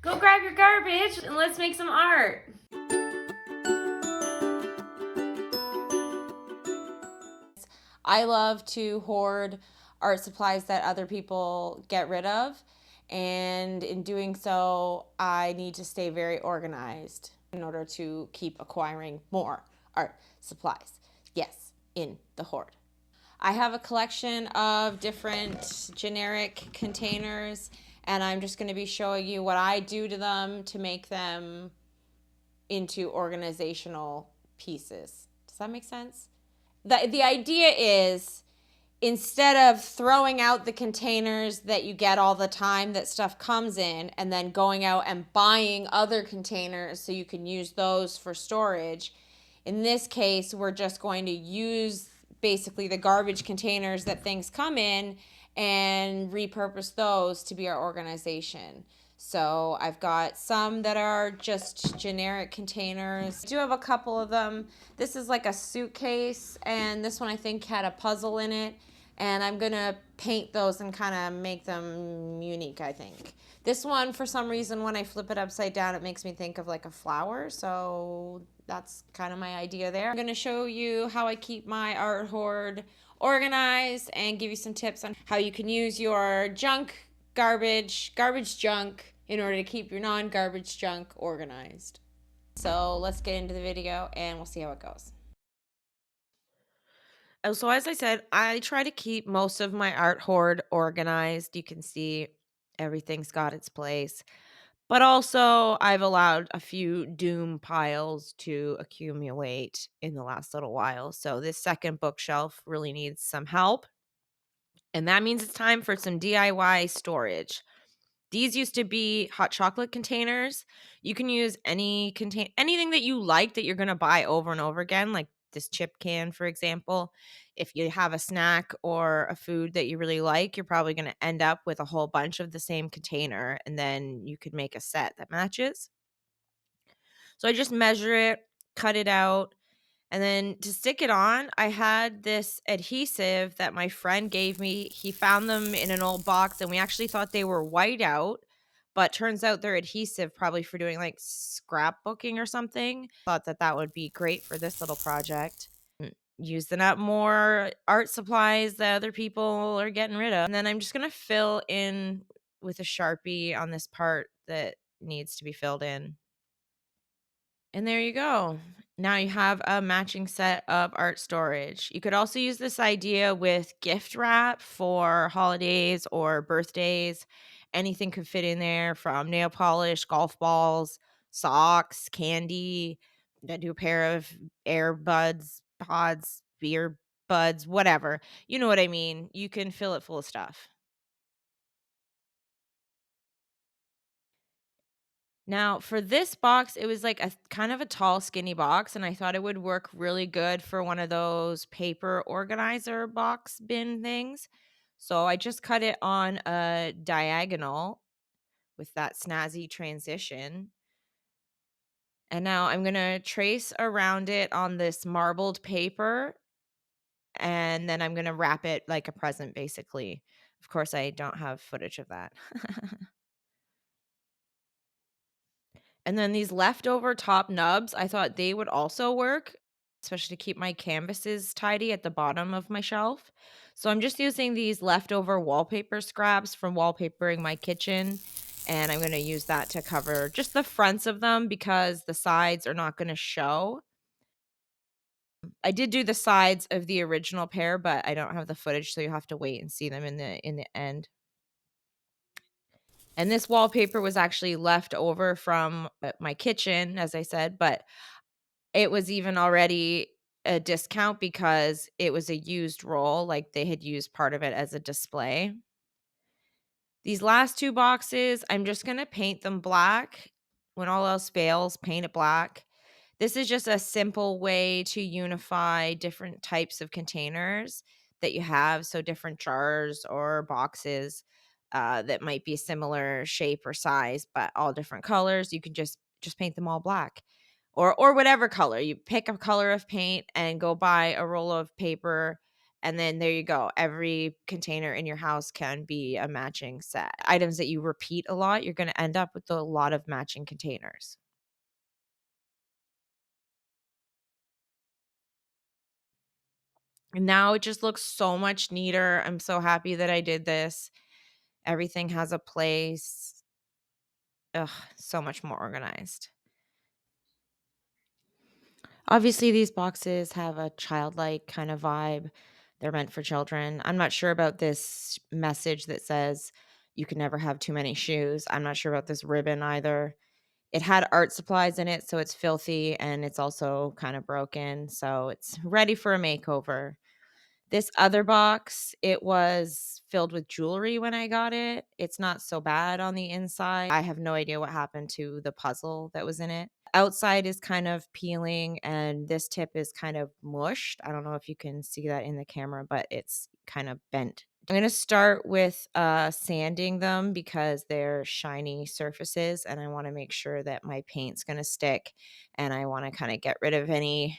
Go grab your garbage and let's make some art. I love to hoard art supplies that other people get rid of. And in doing so, I need to stay very organized in order to keep acquiring more art supplies. Yes, in the hoard. I have a collection of different generic containers, and I'm just going to be showing you what I do to them to make them into organizational pieces. Does that make sense? The idea is, instead of throwing out the containers that you get all the time that stuff comes in and then going out and buying other containers so you can use those for storage, in this case, we're just going to use basically the garbage containers that things come in and repurpose those to be our organization. So I've got some that are just generic containers. I do have a couple of them. This is like a suitcase, and this one I think had a puzzle in it. And I'm gonna paint those and kind of make them unique, I think. This one, for some reason, when I flip it upside down, it makes me think of like a flower. So that's kind of my idea there. I'm gonna show you how I keep my art hoard organized and give you some tips on how you can use your garbage junk in order to keep your non-garbage junk organized. So let's get into the video and we'll see how it goes. So as I said, I try to keep most of my art hoard organized. You can see everything's got its place. But also, I've allowed a few doom piles to accumulate in the last little while. So this second bookshelf really needs some help. And that means it's time for some DIY storage. These used to be hot chocolate containers. You can use anything that you like that you're going to buy over and over again, like this chip can, for example. If you have a snack or a food that you really like, you're probably going to end up with a whole bunch of the same container, and then you could make a set that matches. So I just measure it, cut it out, and then to stick it on, I had this adhesive that my friend gave me. He found them in an old box, and we actually thought they were white out, but turns out they're adhesive, probably for doing like scrapbooking or something. Thought that that would be great for this little project. Using up more art supplies that other people are getting rid of. And then I'm just going to fill in with a Sharpie on this part that needs to be filled in. And there you go. Now you have a matching set of art storage. You could also use this idea with gift wrap for holidays or birthdays. Anything could fit in there, from nail polish, golf balls, socks, candy. Do a pair of earbuds, pods, beer buds, whatever. You know what I mean. You can fill it full of stuff. Now, for this box, it was like a kind of a tall, skinny box, and I thought it would work really good for one of those paper organizer box bin things. So I just cut it on a diagonal with that snazzy transition. And now I'm going to trace around it on this marbled paper, and then I'm going to wrap it like a present, basically. Of course, I don't have footage of that. And then these leftover top nubs, I thought they would also work, especially to keep my canvases tidy at the bottom of my shelf. So I'm just using these leftover wallpaper scraps from wallpapering my kitchen. And I'm going to use that to cover just the fronts of them because the sides are not going to show. I did do the sides of the original pair, but I don't have the footage, so you have to wait and see them in the end. And this wallpaper was actually left over from my kitchen, as I said, but it was even already a discount because it was a used roll, like they had used part of it as a display. These last 2 boxes, I'm just gonna paint them black. When all else fails, paint it black. This is just a simple way to unify different types of containers that you have, so different jars or boxes, that might be similar shape or size, but all different colors. You can just paint them all black, or whatever color. You pick a color of paint and go buy a roll of paper And then there you go. Every container in your house can be a matching set. Items that you repeat a lot, you're gonna end up with a lot of matching containers. And now it just looks so much neater. I'm so happy that I did this. Everything has a place. Ugh, so much more organized. Obviously, these boxes have a childlike kind of vibe. They're meant for children. I'm not sure about this message that says you can never have too many shoes. I'm not sure about this ribbon either. It had art supplies in it, so it's filthy and it's also kind of broken. So it's ready for a makeover. This other box, it was filled with jewelry when I got it. It's not so bad on the inside. I have no idea what happened to the puzzle that was in it. Outside is kind of peeling and this tip is kind of mushed. I don't know if you can see that in the camera, but it's kind of bent. I'm going to start with sanding them because they're shiny surfaces and I want to make sure that my paint's going to stick, and I want to kind of get rid of any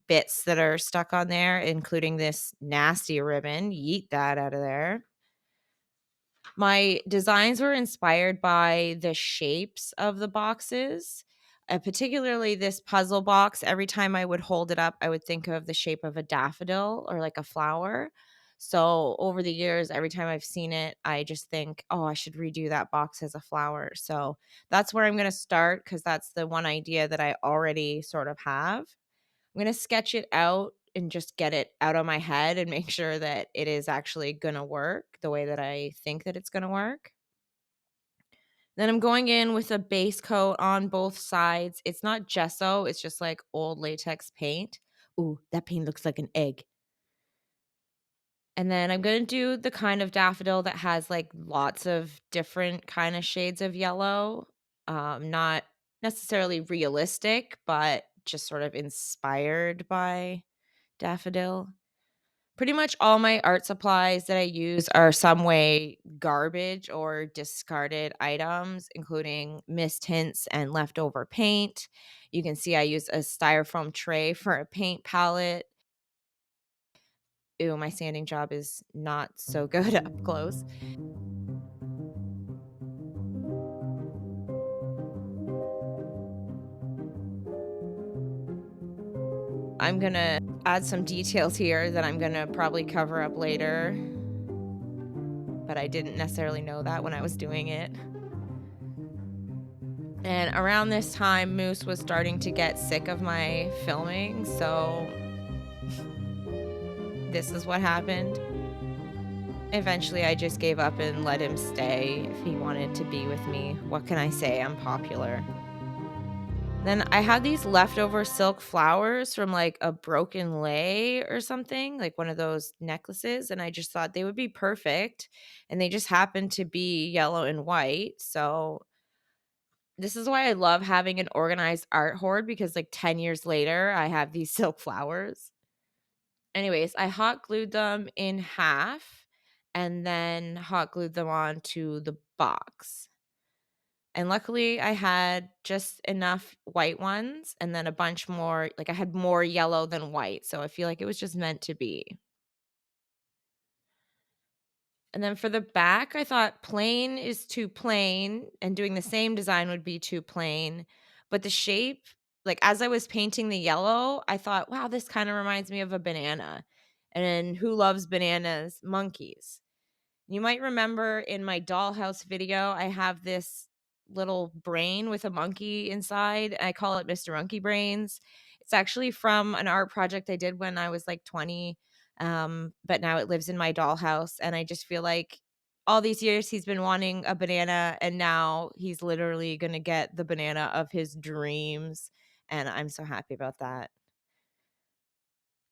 bits that are stuck on there, including this nasty ribbon. Yeet that out of there. My designs were inspired by the shapes of the boxes, particularly this puzzle box. Every time I would hold it up, I would think of the shape of a daffodil or like a flower. So over the years, every time I've seen it, I just think, oh, I should redo that box as a flower. So that's where I'm going to start because that's the one idea that I already sort of have. I'm gonna sketch it out and just get it out of my head and make sure that it is actually gonna work the way that I think that it's gonna work. Then I'm going in with a base coat on both sides. It's not gesso, it's just like old latex paint. Ooh, that paint looks like an egg. And then I'm gonna do the kind of daffodil that has like lots of different kind of shades of yellow. Not necessarily realistic, but just sort of inspired by daffodil. Pretty much all my art supplies that I use are some way garbage or discarded items, including missed hints and leftover paint. You can see I use a styrofoam tray for a paint palette. Ew, my sanding job is not so good up close. I'm gonna add some details here that I'm gonna probably cover up later, but I didn't necessarily know that when I was doing it. And around this time, Moose was starting to get sick of my filming, so this is what happened. Eventually, I just gave up and let him stay if he wanted to be with me. What can I say? I'm popular. Then I had these leftover silk flowers from like a broken lei or something, like one of those necklaces, and I just thought they would be perfect. And they just happened to be yellow and white. So this is why I love having an organized art hoard because like 10 years later, I have these silk flowers. Anyways, I hot glued them in half and then hot glued them onto the box. And luckily, I had just enough white ones and then a bunch more. Like I had more yellow than white. So I feel like it was just meant to be. And then for the back, I thought plain is too plain and doing the same design would be too plain. But the shape, like as I was painting the yellow, I thought, wow, this kind of reminds me of a banana. And then who loves bananas? Monkeys. You might remember in my dollhouse video, I have this little brain with a monkey inside. I call it Mr. Monkey Brains. It's actually from an art project I did when I was like 20. But now it lives in my dollhouse. And I just feel like all these years he's been wanting a banana, and now he's literally going to get the banana of his dreams. And I'm so happy about that.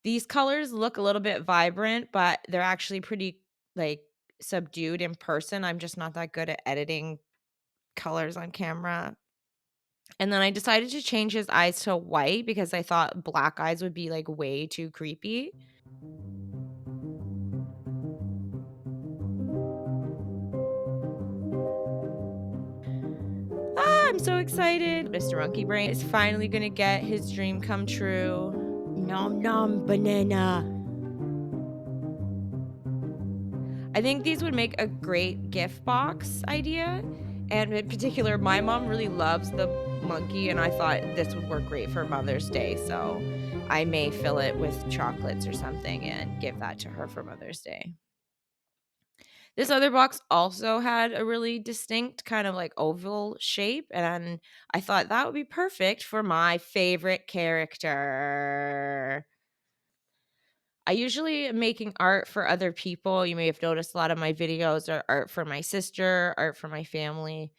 These colors look a little bit vibrant, but they're actually pretty, like, subdued in person. I'm just not that good at editing colors on camera. And then I decided to change his eyes to white because I thought black eyes would be, like, way too creepy. Ah, I'm so excited. Mr. Monkey Brain is finally gonna get his dream come true. Nom nom banana. I think these would make a great gift box idea, and in particular, my mom really loves the monkey, and I thought this would work great for Mother's Day, so I may fill it with chocolates or something and give that to her for Mother's Day. This other box also had a really distinct kind of like oval shape, and I thought that would be perfect for my favorite character. I usually am making art for other people. You may have noticed a lot of my videos are art for my sister, art for my family.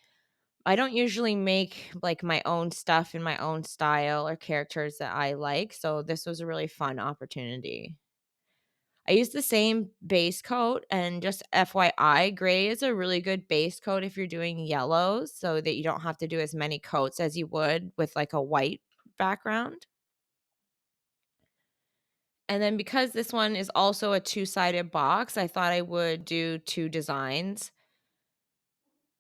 I don't usually make like my own stuff in my own style or characters that I like. So this was a really fun opportunity. I use the same base coat, and just FYI, gray is a really good base coat if you're doing yellows so that you don't have to do as many coats as you would with like a white background. And then because this one is also a two-sided box, I thought I would do 2 designs.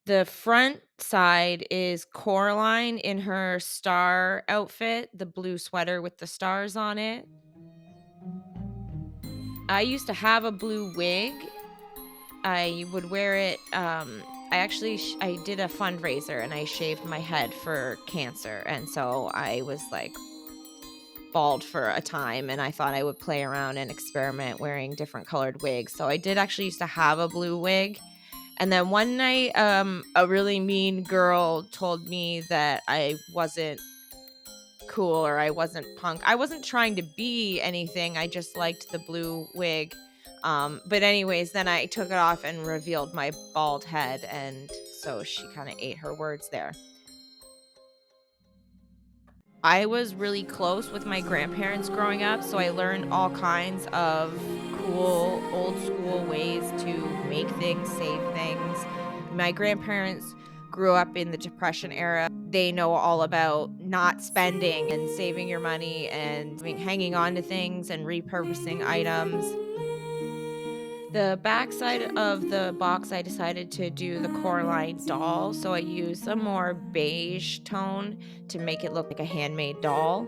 The front side is Coraline in her star outfit, the blue sweater with the stars on it. I used to have a blue wig. I would wear it, I actually I did a fundraiser and I shaved my head for cancer, and so I was, like, bald for a time, and I thought I would play around and experiment wearing different colored wigs. So I did actually used to have a blue wig. And then one night, a really mean girl told me that I wasn't cool or I wasn't punk. I wasn't trying to be anything. I just liked the blue wig. But anyways, then I took it off and revealed my bald head, and so she kind of ate her words there. I was really close with my grandparents growing up, so I learned all kinds of cool old school ways to make things, save things. My grandparents grew up in the Depression era. They know all about not spending and saving your money and hanging on to things and repurposing items. The backside of the box, I decided to do the Coraline doll, so I used a more beige tone to make it look like a handmade doll.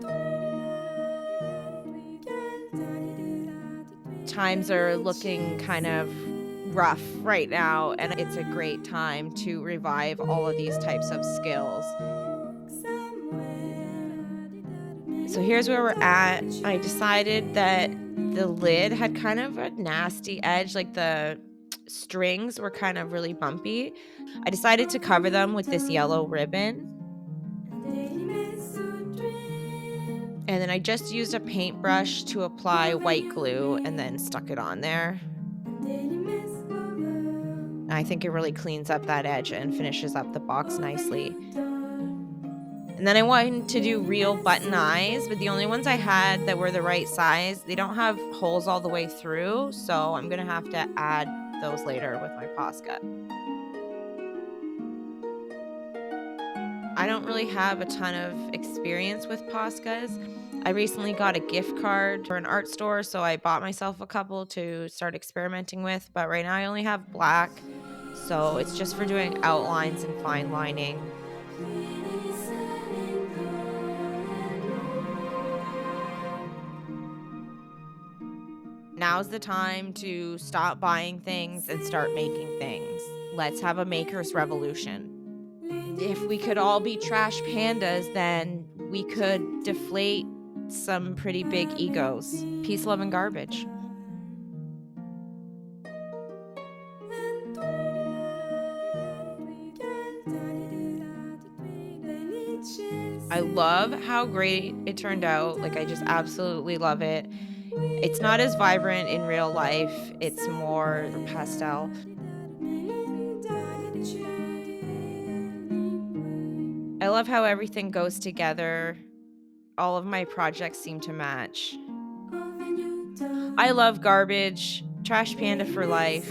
Times are looking kind of rough right now, and it's a great time to revive all of these types of skills. So here's where we're at. I decided that the lid had kind of a nasty edge, like the strings were kind of really bumpy. I decided to cover them with this yellow ribbon. And then I just used a paintbrush to apply white glue and then stuck it on there. I think it really cleans up that edge and finishes up the box nicely. And then I wanted to do real button eyes, but the only ones I had that were the right size, they don't have holes all the way through, so I'm gonna have to add those later with my Posca. I don't really have a ton of experience with Poscas. I recently got a gift card for an art store, so I bought myself a couple to start experimenting with, but right now I only have black, so it's just for doing outlines and fine lining. Now's the time to stop buying things and start making things. Let's have a maker's revolution. If we could all be trash pandas, then we could deflate some pretty big egos. Peace, love, and garbage. I love how great it turned out. Like, I just absolutely love it. It's not as vibrant in real life, it's more pastel. I love how everything goes together. All of my projects seem to match. I love garbage, trash panda for life.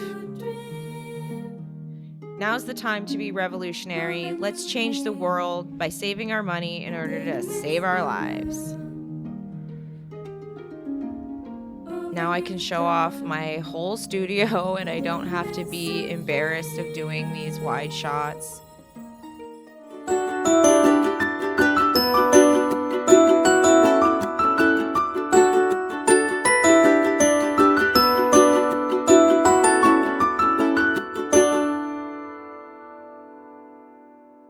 Now's the time to be revolutionary. Let's change the world by saving our money in order to save our lives. Now I can show off my whole studio and I don't have to be embarrassed of doing these wide shots.